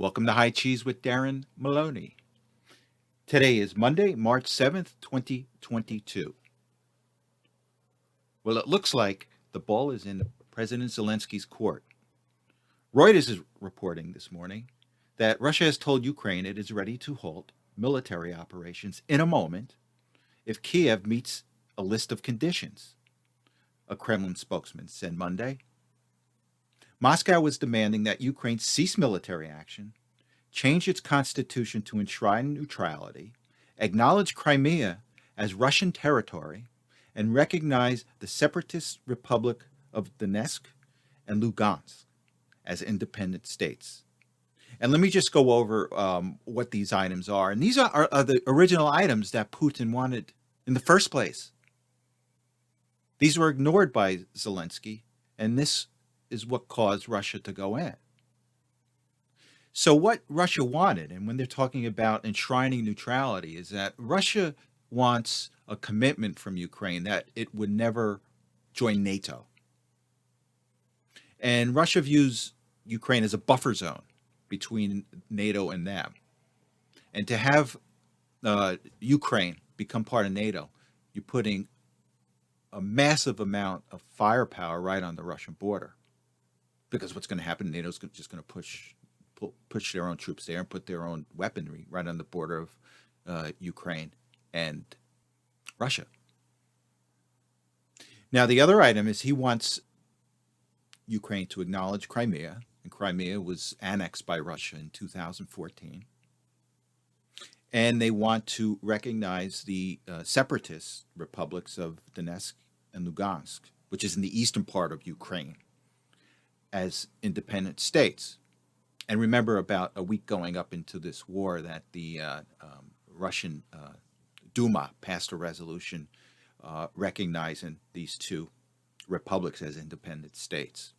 Welcome to High Cheese with Darren Maloney. Today is Monday, March 7th, 2022. Well, it looks like the ball is in President Zelensky's court. Reuters is reporting this morning that Russia has told Ukraine it is ready to halt military operations in a moment if Kiev meets a list of conditions, a Kremlin spokesman said Monday. Moscow was demanding that Ukraine cease military action, change its constitution to enshrine neutrality, acknowledge Crimea as Russian territory, and recognize the separatist Republic of Donetsk and Lugansk as independent states. And let me just go over what these items are. And these are the original items that Putin wanted in the first place. These were ignored by Zelensky, and this is what caused Russia to go in. So what Russia wanted, and when they're talking about enshrining neutrality, is that Russia wants a commitment from Ukraine that it would never join NATO. And Russia views Ukraine as a buffer zone between NATO and them. And to have Ukraine become part of NATO, you're putting a massive amount of firepower right on the Russian border. Because what's going to happen, NATO's just going to push their own troops there and put their own weaponry right on the border of Ukraine and Russia. Now, the other item is he wants Ukraine to acknowledge Crimea, and Crimea was annexed by Russia in 2014. And they want to recognize the separatist republics of Donetsk and Lugansk, which is in the eastern part of Ukraine, as independent states. And remember, about a week going up into this war, that the Russian Duma passed a resolution recognizing these two republics as independent states.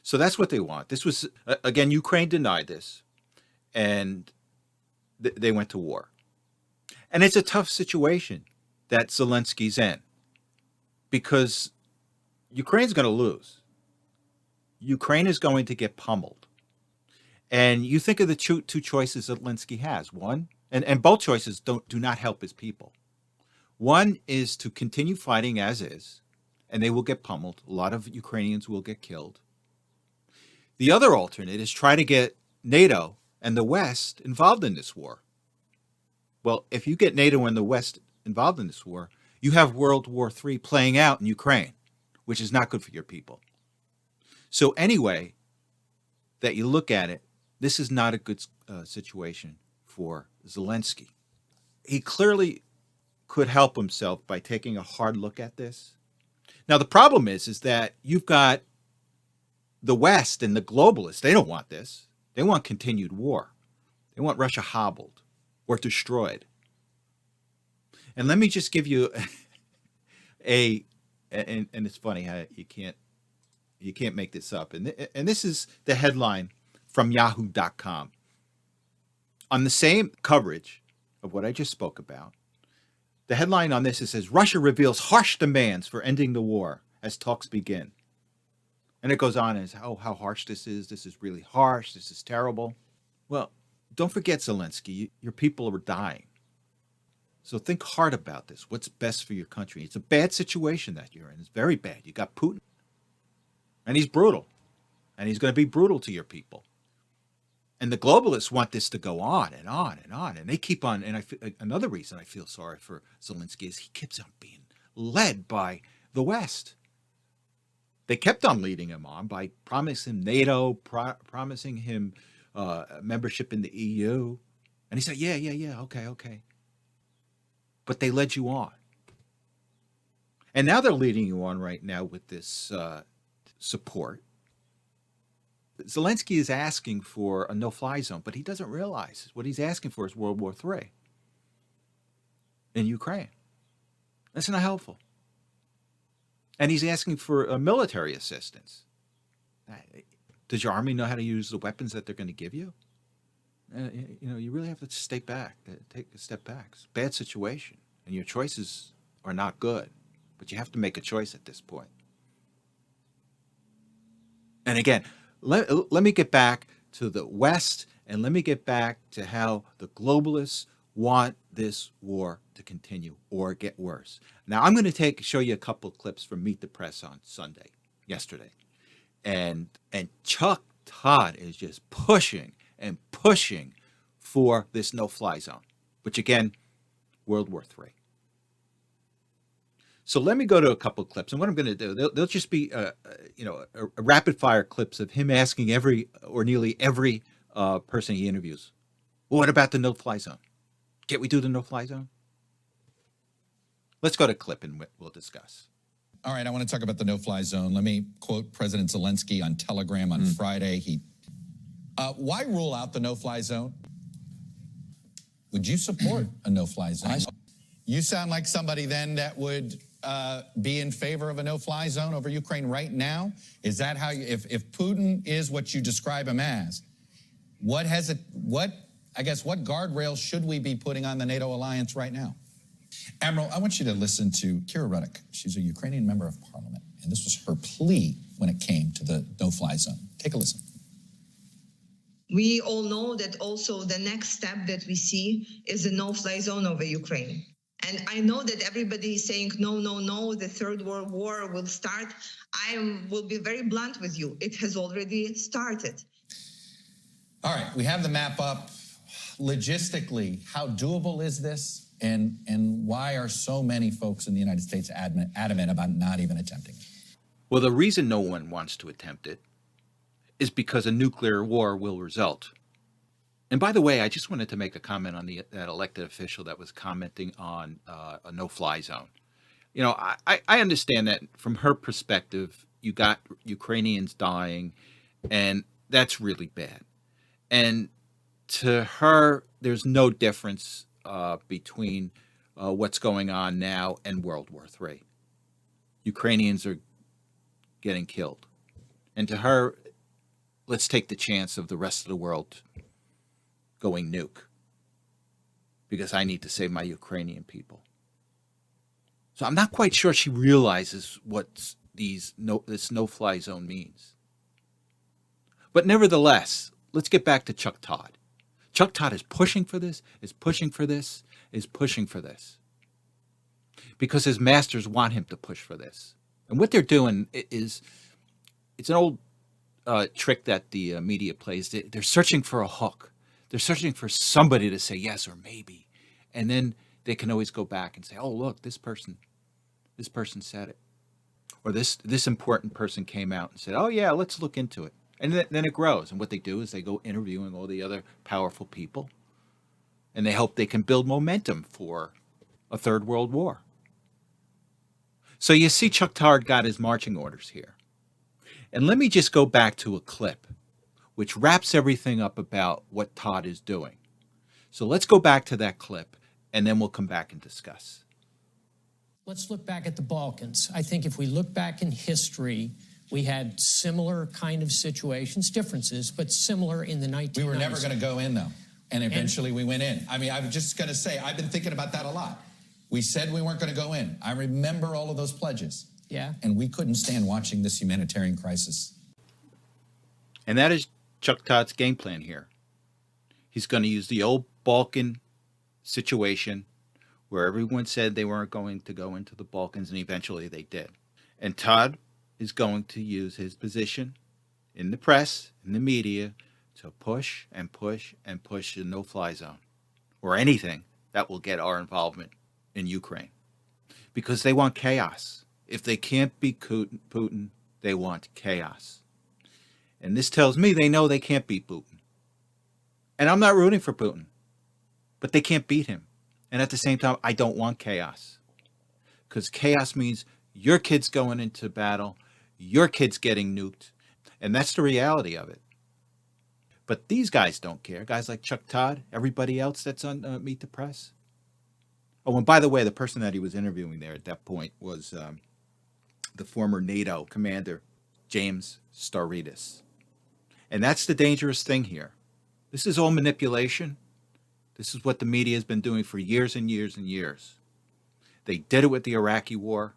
So that's what they want. This was, again, Ukraine denied this, and they went to war. And it's a tough situation that Zelensky's in, because Ukraine's going to lose. Ukraine is going to get pummeled. And you think of the two choices that Zelensky has. One, and both choices do not help his people. One is to continue fighting as is, and they will get pummeled. A lot of Ukrainians will get killed. The other alternate is try to get NATO and the West involved in this war. Well, if you get NATO and the West involved in this war, you have World War III playing out in Ukraine, which is not good for your people. So anyway, that you look at it, this is not a good situation for Zelensky. He clearly could help himself by taking a hard look at this. Now, the problem is that you've got the West and the globalists. They don't want this. They want continued war. They want Russia hobbled or destroyed. And let me just give you and it's funny how you can't make this up. And this is the headline from yahoo.com. On the same coverage of what I just spoke about, the headline on this says, Russia reveals harsh demands for ending the war as talks begin. And it goes on and says, oh, how harsh this is. This is really harsh. This is terrible. Well, don't forget, Zelensky, your people are dying. So think hard about this. What's best for your country? It's a bad situation that you're in. It's very bad. You got Putin. And he's brutal. And he's going to be brutal to your people. And the globalists want this to go on and on and on. And they keep on. And another reason I feel sorry for Zelensky is he keeps on being led by the West. They kept on leading him on by promising him NATO, promising him membership in the EU. And he said, yeah, okay. But they led you on. And now they're leading you on right now with this support. Zelensky is asking for a no-fly zone, but he doesn't realize what he's asking for is World War III in Ukraine. That's not helpful. And he's asking for military assistance. Does your army know how to use the weapons that they're going to give you? You really have to take a step back. It's a bad situation, and your choices are not good, but you have to make a choice at this point. And again, let me get back to the West And let me get back to how the globalists want this war to continue or get worse. Now, I'm going to show you a couple of clips from Meet the Press on yesterday. And Chuck Todd is just pushing and pushing for this no-fly zone, which again, World War III. So let me go to a couple of clips, and what I'm going to do, they'll just be, a rapid-fire clips of him asking nearly every person he interviews, well, what about the no-fly zone? Can't we do the no-fly zone? Let's go to clip, and we'll discuss. All right, I want to talk about the no-fly zone. Let me quote President Zelensky on Telegram on Friday. Why rule out the no-fly zone? Would you support a no-fly zone? You sound like somebody then that would be in favor of a no-fly zone over Ukraine right now? Is that how you, if Putin is what you describe him as, what guardrails should we be putting on the NATO alliance right now? Admiral, I want you to listen to Kira Ruddick. She's a Ukrainian member of parliament, and this was her plea when it came to the no-fly zone. Take a listen. We all know that also the next step that we see is a no-fly zone over Ukraine. And I know that everybody is saying, no, no, no, the Third World War will start. Will be very blunt with you. It has already started. All right, we have the map up. Logistically, how doable is this? And why are so many folks in the United States adamant about not even attempting it? Well, the reason no one wants to attempt it is because a nuclear war will result. And by the way, I just wanted to make a comment on that elected official that was commenting on a no-fly zone. You know, I understand that from her perspective, you got Ukrainians dying, and that's really bad. And to her, there's no difference between what's going on now and World War III. Ukrainians are getting killed. And to her, let's take the chance of the rest of the world going nuke because I need to save my Ukrainian people. So I'm not quite sure she realizes what this no-fly zone means. But nevertheless, let's get back to Chuck Todd. Chuck Todd is pushing for this, is pushing for this, is pushing for this. Because his masters want him to push for this. And what they're doing is, it's an old trick that the media plays. They're searching for a hook. They're searching for somebody to say yes or maybe. And then they can always go back and say, oh, look, this person said it. Or this important person came out and said, oh, yeah, let's look into it. And then it grows. And what they do is they go interviewing all the other powerful people. And they hope they can build momentum for a third world war. So you see Chuck Todd got his marching orders here. And let me just go back to a clip which wraps everything up about what Todd is doing. So let's go back to that clip, and then we'll come back and discuss. Let's look back at the Balkans. I think if we look back in history, we had similar kind of situations, differences, but similar in the 1990s. We were never going to go in, though, and eventually we went in. I mean, I'm just going to say, I've been thinking about that a lot. We said we weren't going to go in. I remember all of those pledges. Yeah. And we couldn't stand watching this humanitarian crisis. And that is Chuck Todd's game plan here. He's going to use the old Balkan situation where everyone said they weren't going to go into the Balkans, and eventually they did. And Todd is going to use his position in the press, in the media, to push and push and push the no-fly zone or anything that will get our involvement in Ukraine. Because they want chaos. If they can't beat Putin, they want chaos. And this tells me they know they can't beat Putin. And I'm not rooting for Putin. But they can't beat him. And at the same time, I don't want chaos. Because chaos means your kid's going into battle, your kid's getting nuked. And that's the reality of it. But these guys don't care. Guys like Chuck Todd, everybody else that's on Meet the Press. Oh, and by the way, the person that he was interviewing there at that point was the former NATO commander, James Stavridis. And that's the dangerous thing here. This is all manipulation. This is what the media has been doing for years and years and years. They did it with the Iraqi war.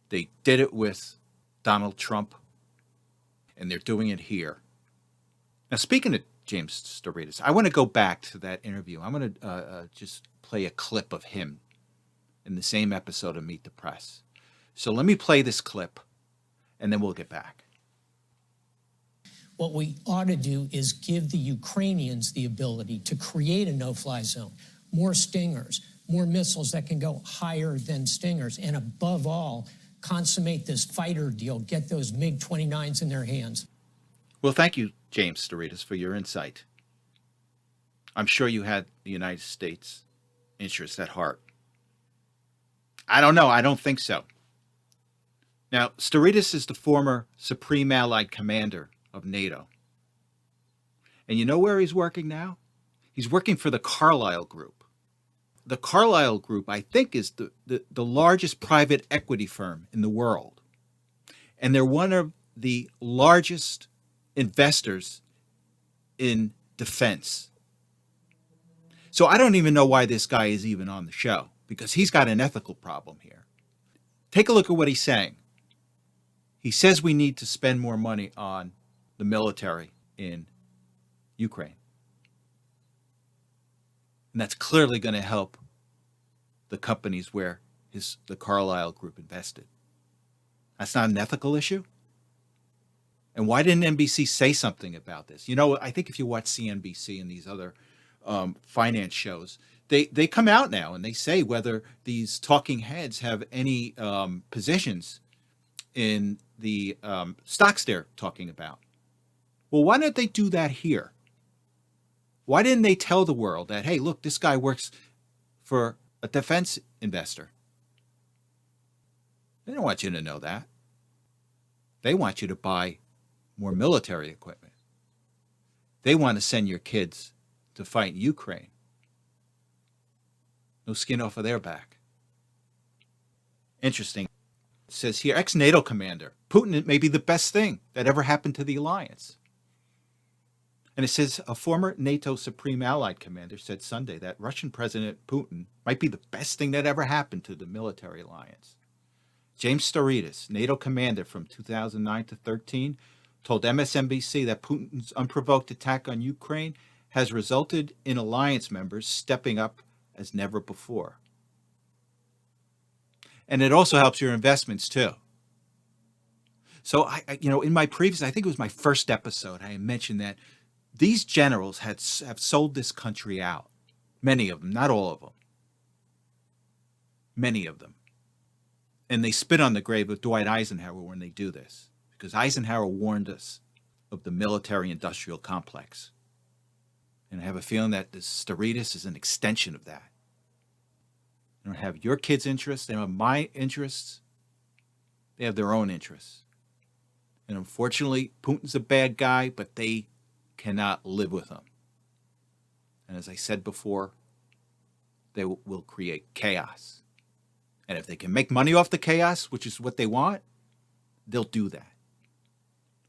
They did it with Donald Trump. And they're doing it here. Now, speaking of James Storitas. I want to go back to that interview. I'm going to just play a clip of him in the same episode of Meet the Press. So let me play this clip, and then we'll get back. What we ought to do is give the Ukrainians the ability to create a no-fly zone, more Stingers, more missiles that can go higher than Stingers, and above all, consummate this fighter deal, get those MiG-29s in their hands. Well, thank you, James Storitas, for your insight. I'm sure you had the United States interest at heart. I don't know. I don't think so. Now, Storitas is the former Supreme Allied Commander of NATO. And you know where he's working now? He's working for the Carlyle Group. The Carlyle Group, I think, is the largest private equity firm in the world. And they're one of the largest investors in defense. So I don't even know why this guy is even on the show, because he's got an ethical problem here. Take a look at what he's saying. He says we need to spend more money on the military in Ukraine. And that's clearly going to help the companies where the Carlyle Group invested. That's not an ethical issue? And why didn't NBC say something about this? You know, I think if you watch CNBC and these other finance shows, they come out now and they say whether these talking heads have any positions in the stocks they're talking about. Well, why don't they do that here? Why didn't they tell the world that, hey, look, this guy works for a defense investor? They don't want you to know that. They want you to buy more military equipment. They want to send your kids to fight in Ukraine. No skin off of their back. Interesting. It says here, ex-NATO commander, Putin may be the best thing that ever happened to the alliance. And it says a former NATO Supreme Allied Commander said Sunday that Russian President Putin might be the best thing that ever happened to the military alliance. James Storitas, NATO commander from 2009 to 13, told MSNBC that Putin's unprovoked attack on Ukraine has resulted in alliance members stepping up as never before. And it also helps your investments too. So, in my previous, I think it was my first episode, I mentioned that these generals have sold this country out. Many of them, not all of them. Many of them. And they spit on the grave of Dwight Eisenhower when they do this, because Eisenhower warned us of the military-industrial complex. And I have a feeling that this Storitas is an extension of that. They don't have your kids' interests. They don't have my interests. They have their own interests. And unfortunately, Putin's a bad guy, but they cannot live with him. And as I said before, they will create chaos. And if they can make money off the chaos, which is what they want, they'll do that.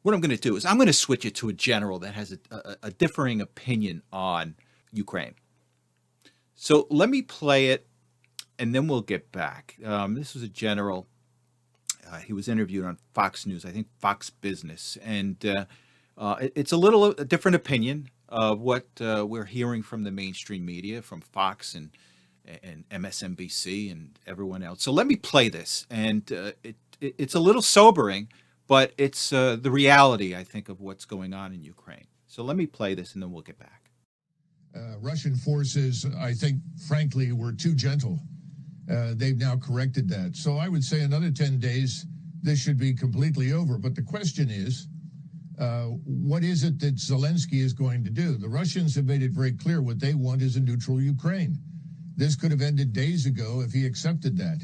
What I'm going to do is I'm going to switch it to a general that has a differing opinion on Ukraine. So let me play it, and then we'll get back. This was a general. He was interviewed on Fox News, I think Fox Business, and it's a little a different opinion of what we're hearing from the mainstream media, from Fox and MSNBC and everyone else. So let me play this, and it's a little sobering, but it's the reality, I think, of what's going on in Ukraine. So let me play this, and then we'll get back. Russian forces, I think, frankly, were too gentle. They've now corrected that. So I would say another 10 days, this should be completely over. But the question is, what is it that Zelensky is going to do? The Russians have made it very clear what they want is a neutral Ukraine. This could have ended days ago if he accepted that.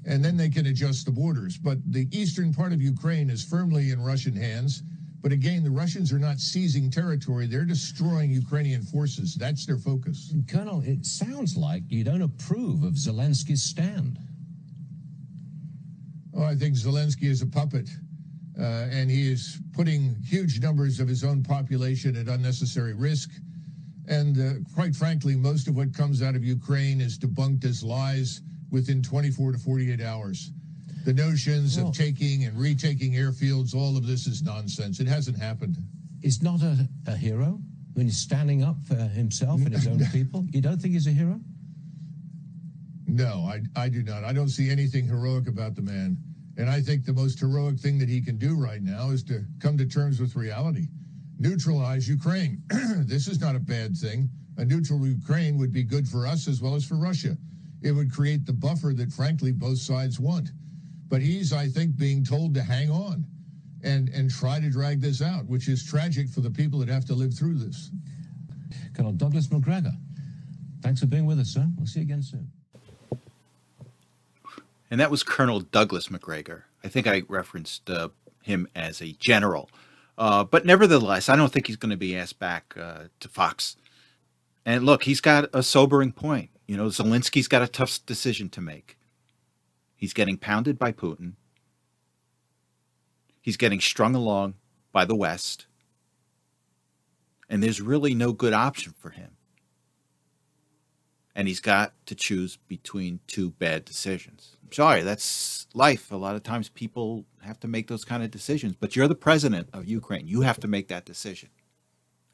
And then they can adjust the borders. But the eastern part of Ukraine is firmly in Russian hands. But again, the Russians are not seizing territory. They're destroying Ukrainian forces. That's their focus. Colonel, it sounds like you don't approve of Zelensky's stand. Oh, I think Zelensky is a puppet. And he is putting huge numbers of his own population at unnecessary risk. And quite frankly, most of what comes out of Ukraine is debunked as lies within 24 to 48 hours. The notions of taking and retaking airfields, all of this is nonsense. It hasn't happened. Is not a hero? I mean, he's standing up for himself and his own people. You don't think he's a hero? No, I do not. I don't see anything heroic about the man. And I think the most heroic thing that he can do right now is to come to terms with reality. Neutralize Ukraine. This is not a bad thing. A neutral Ukraine would be good for us as well as for Russia. It would create the buffer that, frankly, both sides want. But he's, I think, being told to hang on and try to drag this out, which is tragic for the people that have to live through this. Colonel Douglas McGregor, thanks for being with us, sir. We'll see you again soon. And that was Colonel Douglas McGregor. I think I referenced him as a general. But nevertheless, I don't think he's going to be asked back to Fox. And look, he's got a sobering point. You know, Zelensky's got a tough decision to make. He's getting pounded by Putin. He's getting strung along by the West. And there's really no good option for him. And he's got to choose between two bad decisions. I'm sorry, that's life. A lot of times people have to make those kind of decisions. But you're the president of Ukraine. You have to make that decision.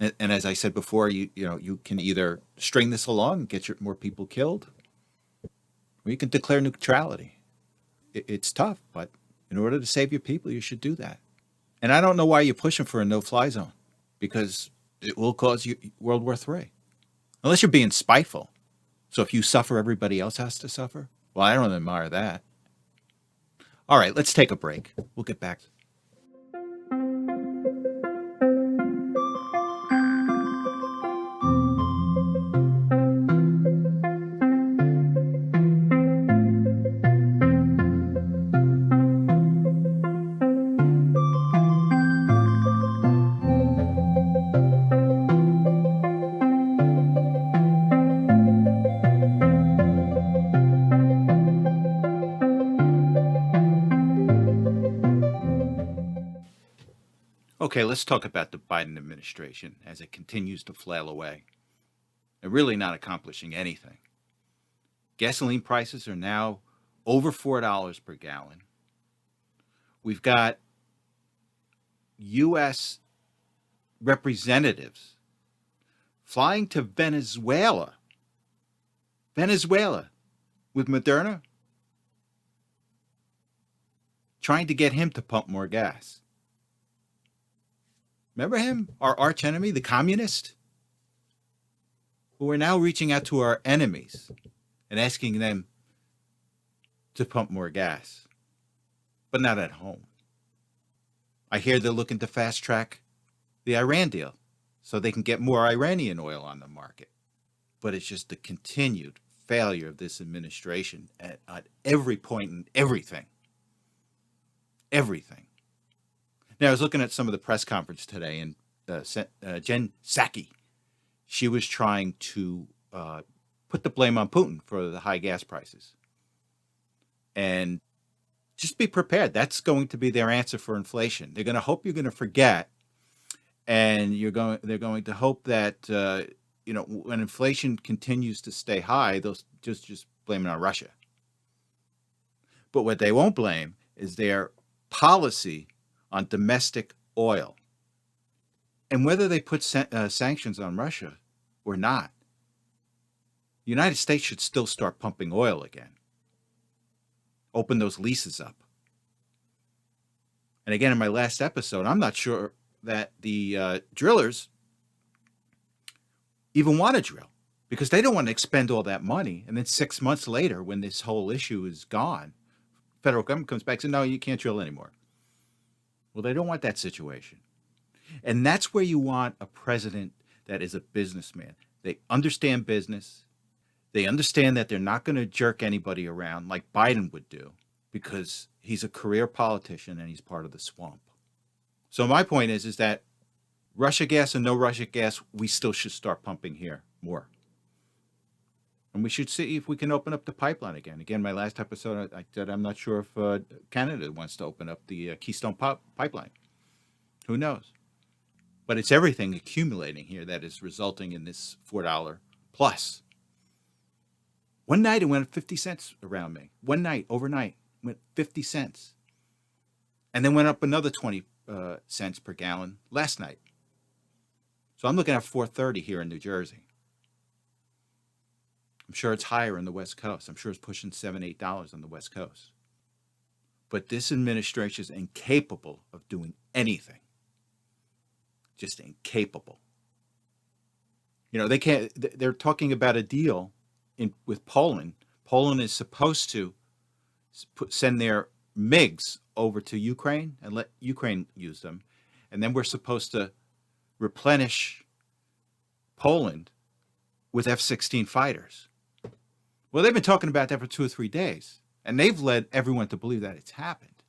And as I said before, you can either string this along and get more people killed, or you can declare neutrality. It's tough, but in order to save your people, you should do that. And I don't know why you're pushing for a no-fly zone, because it will cause you World War III. Unless you're being spiteful. So if you suffer, everybody else has to suffer? Well, I don't admire that. All right, let's take a break. We'll get back. Okay, let's talk about the Biden administration as it continues to flail away and really not accomplishing anything. Gasoline prices are now over $4 per gallon. We've got U.S. representatives flying to Venezuela with Moderna, trying to get him to pump more gas. Remember him, our arch enemy, the communist? Well, we're now reaching out to our enemies and asking them to pump more gas, but not at home. I hear they're looking to fast track the Iran deal so they can get more Iranian oil on the market. But it's just the continued failure of this administration at every point in everything. Everything. Now, I was looking at some of the press conference today, and Jen Psaki, she was trying to put the blame on Putin for the high gas prices. And just be prepared. That's going to be their answer for inflation. They're going to hope you're going to forget, and they're going to hope that when inflation continues to stay high, they'll just blame it on Russia. But what they won't blame is their policy on domestic oil. And whether they put sanctions on Russia or not, the United States should still start pumping oil again. Open those leases up. And again, in my last episode, I'm not sure that the drillers even want to drill, because they don't want to expend all that money. And then 6 months later, when this whole issue is gone, federal government comes back and says, no, you can't drill anymore. Well, they don't want that situation. And that's where you want a president that is a businessman. They understand business. They understand that they're not going to jerk anybody around like Biden would do, because he's a career politician and he's part of the swamp. So my point is that Russia gas and no Russia gas, we still should start pumping here more. And we should see if we can open up the pipeline again. Again, my last episode, I said I'm not sure if Canada wants to open up the Keystone Pipeline. Who knows? But it's everything accumulating here that is resulting in this $4 plus. One night it went 50 cents around me. One night, overnight, went 50 cents. And then went up another 20 cents per gallon last night. So I'm looking at 430 here in New Jersey. I'm sure it's higher in the West Coast. I'm sure it's pushing $7, $8 on the West Coast. But this administration is incapable of doing anything. Just incapable. You know, they can't. They're talking about a deal with Poland. Poland is supposed to send their MiGs over to Ukraine and let Ukraine use them, and then we're supposed to replenish Poland with F-16 fighters. Well, they've been talking about that for 2 or 3 days, and they've led everyone to believe that it's happened.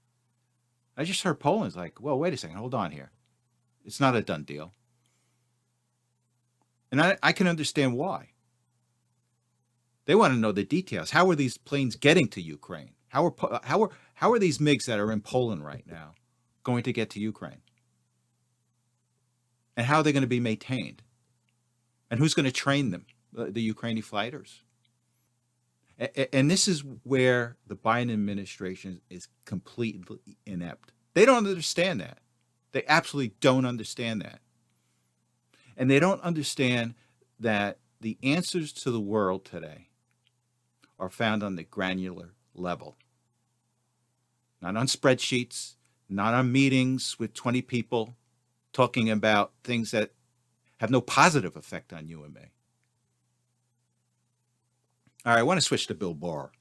I just heard Poland's like, well, wait a second, hold on here. It's not a done deal. And I can understand why. They want to know the details. How are these planes getting to Ukraine? How are these MiGs that are in Poland right now going to get to Ukraine? And how are they going to be maintained? And who's going to train them? The Ukrainian fighters? And this is where the Biden administration is completely inept. They don't understand that. They absolutely don't understand that. And they don't understand that the answers to the world today are found on the granular level. Not on spreadsheets, not on meetings with 20 people talking about things that have no positive effect on you and me. All right, I want to switch to Bill Barr.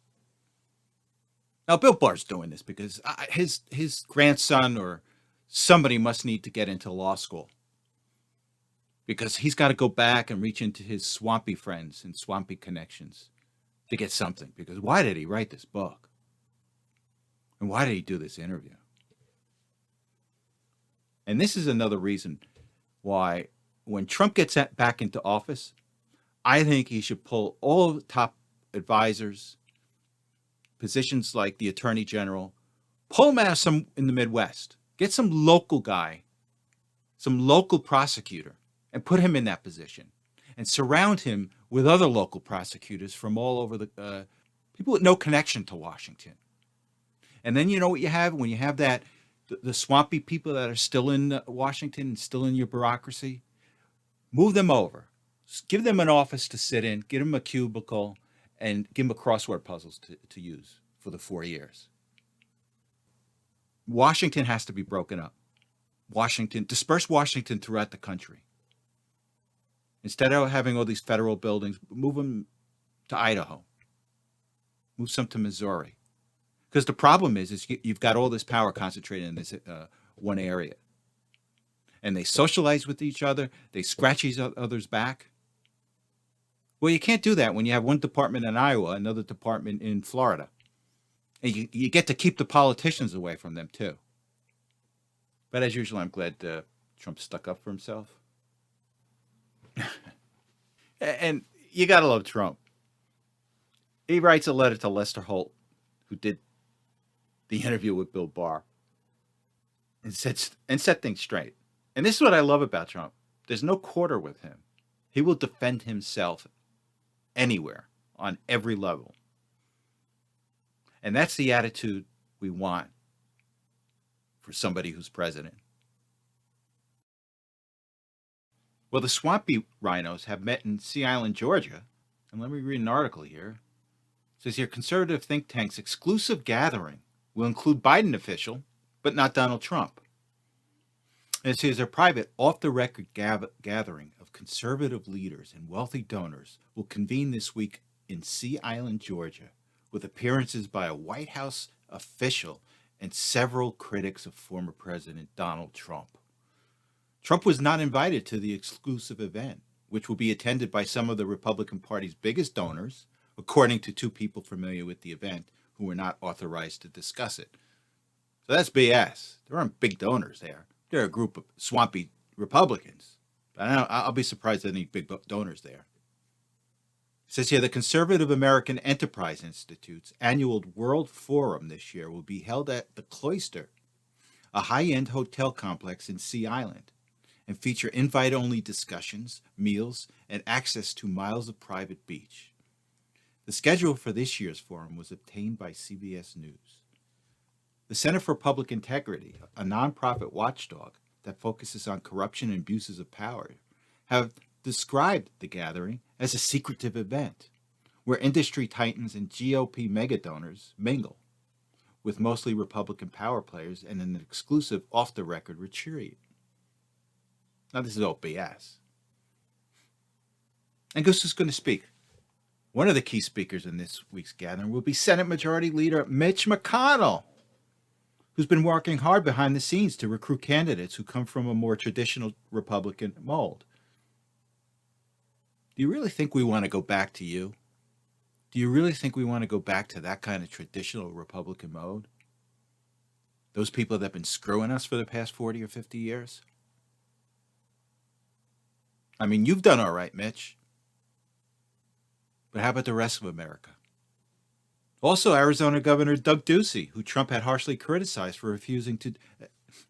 Now, Bill Barr's doing this because his grandson or somebody must need to get into law school, because he's got to go back and reach into his swampy friends and swampy connections to get something. Because why did he write this book? And why did he do this interview? And this is another reason why when Trump gets back into office, I think he should pull all the top advisors, positions like the Attorney General, pull them out some in the Midwest. Get some local guy, some local prosecutor, and put him in that position. And surround him with other local prosecutors from all over the people with no connection to Washington. And then you know what you have when you have that the swampy people that are still in Washington and still in your bureaucracy. Move them over. Just give them an office to sit in. Give them a cubicle, and give them a crossword puzzles to use for the 4 years. Washington has to be broken up. Disperse Washington throughout the country. Instead of having all these federal buildings, move them to Idaho. Move some to Missouri. Because the problem is you've got all this power concentrated in this one area. And they socialize with each other. They scratch each other's back. Well, you can't do that when you have one department in Iowa, another department in Florida. And you get to keep the politicians away from them, too. But as usual, I'm glad Trump stuck up for himself. And you got to love Trump. He writes a letter to Lester Holt, who did the interview with Bill Barr, and set things straight. And this is what I love about Trump. There's no quarter with him. He will defend himself anywhere, on every level. And that's the attitude we want for somebody who's president. Well, the swampy rhinos have met in Sea Island, Georgia. And let me read an article here. It says here, conservative think tank's exclusive gathering will include Biden official, but not Donald Trump. And it says a private, off-the-record gathering of conservative leaders and wealthy donors will convene this week in Sea Island, Georgia, with appearances by a White House official and several critics of former President Donald Trump. Trump was not invited to the exclusive event, which will be attended by some of the Republican Party's biggest donors, according to 2 people familiar with the event who were not authorized to discuss it. So that's BS. There aren't big donors there. They're a group of swampy Republicans. But I'll be surprised at any big donors there. It says here, the Conservative American Enterprise Institute's annual World Forum this year will be held at the Cloister, a high-end hotel complex in Sea Island, and feature invite-only discussions, meals, and access to miles of private beach. The schedule for this year's forum was obtained by CBS News. The Center for Public Integrity, a nonprofit watchdog that focuses on corruption and abuses of power, have described the gathering as a secretive event where industry titans and GOP megadonors mingle with mostly Republican power players and an exclusive off-the-record retreat. Now, this is all BS. And guess who's going to speak? One of the key speakers in this week's gathering will be Senate Majority Leader Mitch McConnell, who's been working hard behind the scenes to recruit candidates who come from a more traditional Republican mold. Do you really think we want to go back to you? Do you really think we want to go back to that kind of traditional Republican mode? Those people that have been screwing us for the past 40 or 50 years? I mean, you've done all right, Mitch. But how about the rest of America? Also, Arizona Governor Doug Ducey, who Trump had harshly criticized for refusing to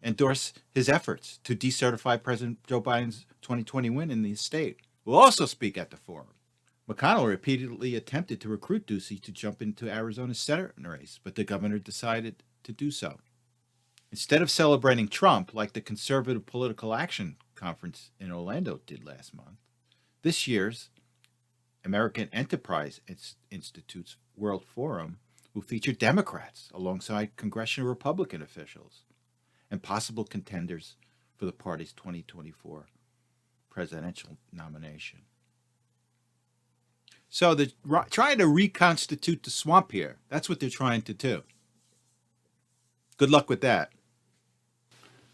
endorse his efforts to decertify President Joe Biden's 2020 win in the state, will also speak at the forum. McConnell repeatedly attempted to recruit Ducey to jump into Arizona's Senate race, but the governor decided to do so. Instead of celebrating Trump like the Conservative Political Action Conference in Orlando did last month, this year's American Enterprise Institute's World Forum will feature Democrats alongside congressional Republican officials and possible contenders for the party's 2024 presidential nomination. So they're trying to reconstitute the swamp here. That's what they're trying to do. Good luck with that.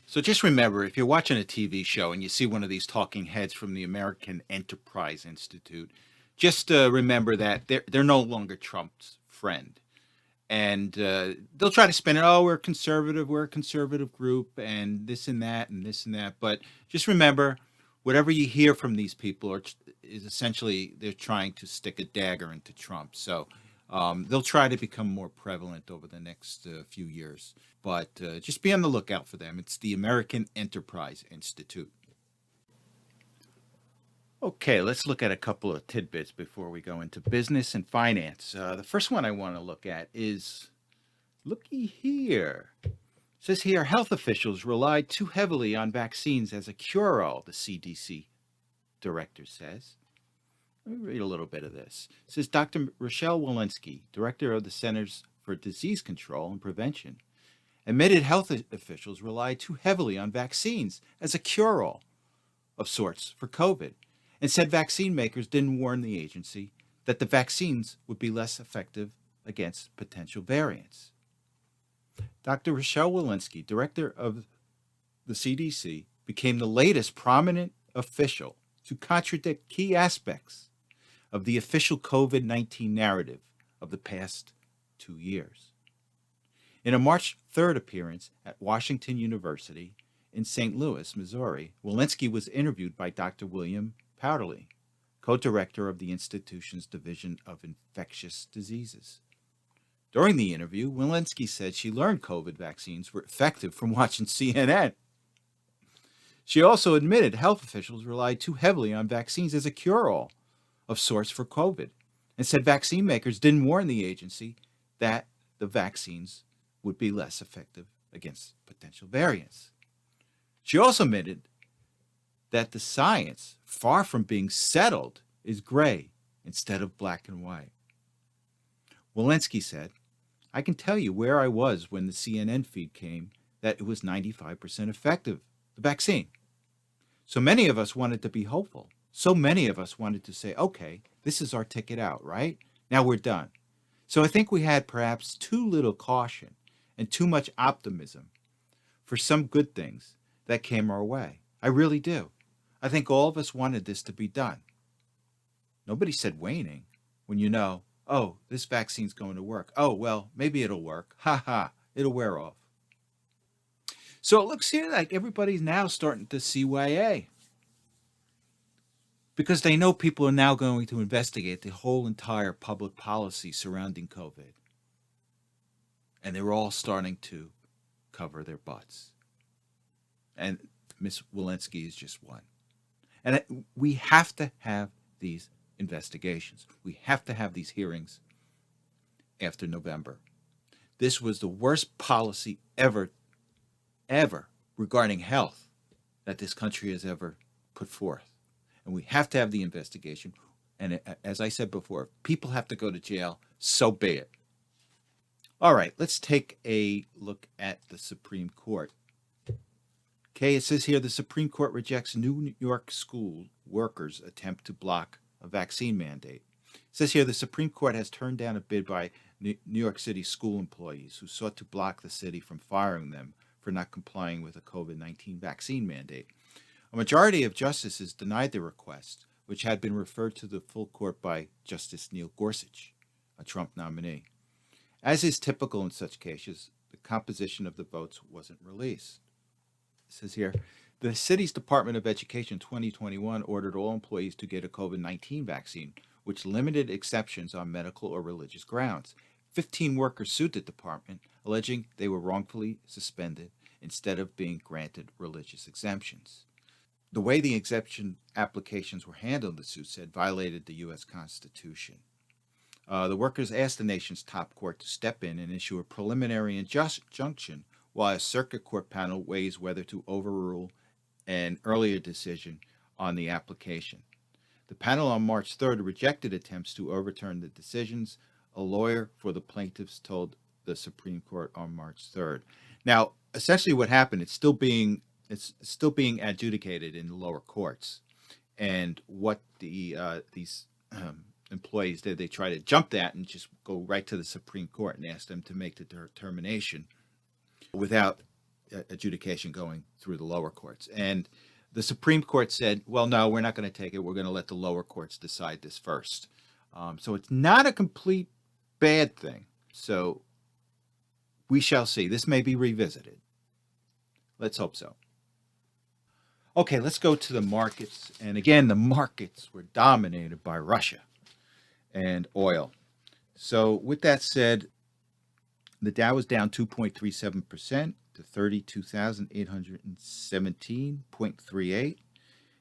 So just remember, if you're watching a TV show and you see one of these talking heads from the American Enterprise Institute, just remember that they're no longer Trump's friend. And they'll try to spin it, oh, we're a conservative group, and this and that, and this and that. But just remember, whatever you hear from these people is essentially they're trying to stick a dagger into Trump. So they'll try to become more prevalent over the next few years. But just be on the lookout for them. It's the American Enterprise Institute. Okay, let's look at a couple of tidbits before we go into business and finance. The first one I want to look at is, looky here. It says here, health officials relied too heavily on vaccines as a cure-all, the CDC director says. Let me read a little bit of this. It says Dr. Rochelle Walensky, director of the Centers for Disease Control and Prevention, admitted health officials relied too heavily on vaccines as a cure-all of sorts for COVID, and said vaccine makers didn't warn the agency that the vaccines would be less effective against potential variants. Dr. Rochelle Walensky, director of the CDC, became the latest prominent official to contradict key aspects of the official COVID-19 narrative of the past 2 years. In a March 3rd appearance at Washington University in St. Louis, Missouri, Walensky was interviewed by Dr. William Powderly, co-director of the institution's Division of Infectious Diseases. During the interview, Walensky said she learned COVID vaccines were effective from watching CNN. She also admitted health officials relied too heavily on vaccines as a cure-all of sorts for COVID, and said vaccine makers didn't warn the agency that the vaccines would be less effective against potential variants. She also admitted that the science, far from being settled, is gray instead of black and white. Walensky said, I can tell you where I was when the CNN feed came that it was 95% effective, the vaccine. So many of us wanted to be hopeful. So many of us wanted to say, okay, this is our ticket out, right? Now we're done. So I think we had perhaps too little caution and too much optimism for some good things that came our way. I really do. I think all of us wanted this to be done. Nobody said waning when you know, oh, this vaccine's going to work. Oh, well, maybe it'll work. Ha ha, it'll wear off. So it looks here like everybody's now starting to CYA because they know people are now going to investigate the whole entire public policy surrounding COVID. And they're all starting to cover their butts. And Ms. Walensky is just one. And we have to have these investigations. We have to have these hearings after November. This was the worst policy ever regarding health that this country has ever put forth. and we have to have the investigation. And as I said before, if people have to go to jail, so be it. All right, let's take a look at the Supreme Court. Okay, it says here the Supreme Court rejects New York school workers' attempt to block a vaccine mandate. It says here the Supreme Court has turned down a bid by New York City school employees who sought to block the city from firing them for not complying with a COVID-19 vaccine mandate. A majority of justices denied the request, which had been referred to the full court by Justice Neil Gorsuch, a Trump nominee. As is typical in such cases, the composition of the votes wasn't released. It says here, the city's Department of Education 2021 ordered all employees to get a COVID-19 vaccine, which limited exceptions on medical or religious grounds. 15 workers sued the department, alleging they were wrongfully suspended instead of being granted religious exemptions. The way the exemption applications were handled, the suit said, violated the U.S. Constitution. The workers asked the nation's top court to step in and issue a preliminary injunction while a circuit court panel weighs whether to overrule an earlier decision on the application. The panel on March 3rd rejected attempts to overturn the decisions. A lawyer for the plaintiffs told the Supreme Court on March 3rd. Now, essentially what happened, it's still being adjudicated in the lower courts. And what these employees did, they try to jump that and just go right to the Supreme Court and ask them to make the determination without adjudication going through the lower courts. And the Supreme Court said, well, no, we're not going to take it. We're going to let the lower courts decide this first. So it's not a complete bad thing. So we shall see. This may be revisited. Let's hope so. Okay, let's go to the markets. And again, the markets were dominated by Russia and oil. So with that said, the Dow was down 2.37% to 32,817.38.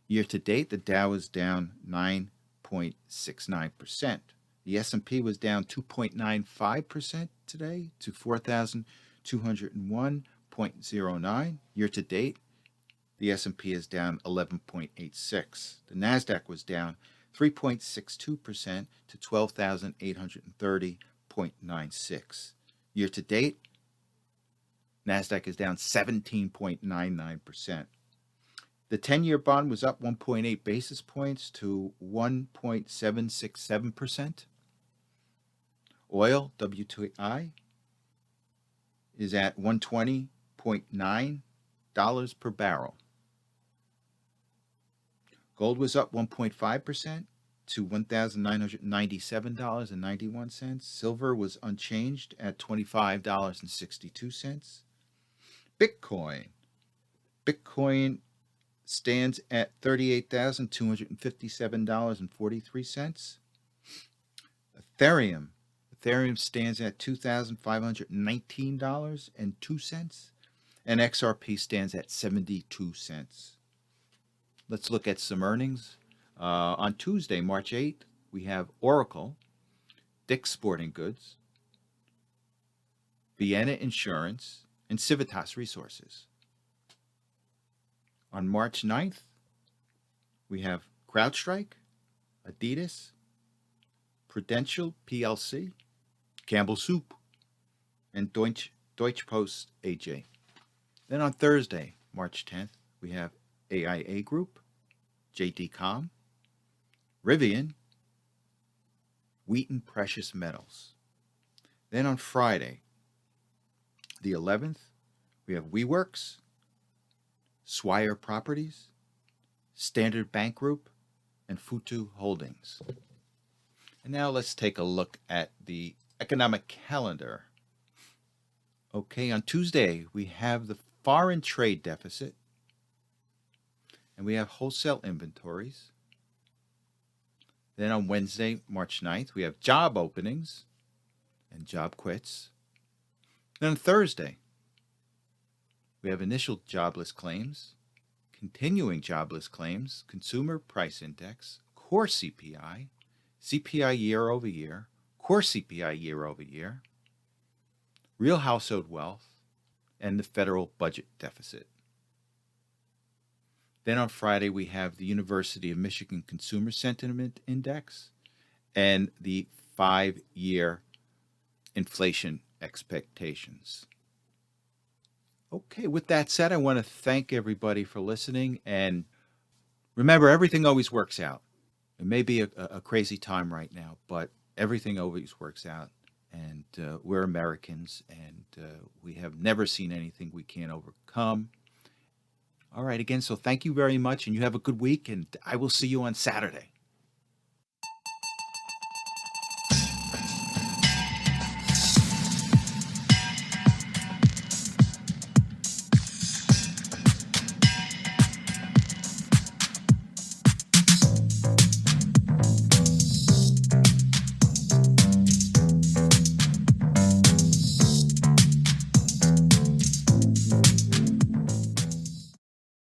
Year to date, the Dow is down 9.69%. The S&P was down 2.95% today to 4,201.09. Year to date, the S&P is down 11.86. The Nasdaq was down 3.62% to 12,830.96. Year to date, Nasdaq is down 17.99%. The 10-year bond was up 1.8 basis points to 1.767%. Oil, WTI, is at $120.9 per barrel. Gold was up 1.5% to $1,997.91. Silver was unchanged at $25.62. Bitcoin stands at $38,257.43. Ethereum stands at $2,519.02. And XRP stands at 72 cents. Let's look at some earnings. On Tuesday, March 8th, we have Oracle, Dick's Sporting Goods, Vienna Insurance, and Civitas Resources. On March 9th, we have CrowdStrike, Adidas, Prudential PLC, Campbell Soup, and Deutsche Post AG. Then on Thursday, March 10th, we have AIA Group, JD.com, Rivian, Wheaton Precious Metals. Then on Friday, the 11th, we have WeWorks, Swire Properties, Standard Bank Group, and Futu Holdings. And now let's take a look at the economic calendar. Okay, on Tuesday, we have the foreign trade deficit, and we have wholesale inventories. Then on Wednesday, March 9th, we have job openings and job quits. Then on Thursday, we have initial jobless claims, continuing jobless claims, consumer price index, core CPI, CPI year over year, core CPI year over year, real household wealth, and the federal budget deficit. Then on Friday, we have the University of Michigan Consumer Sentiment Index and the 5-year inflation expectations. Okay, with that said, I want to thank everybody for listening. And remember, everything always works out. It may be a crazy time right now, but everything always works out. And we're Americans, and we have never seen anything we can't overcome. All right, again, so thank you very much, and you have a good week, and I will see you on Saturday.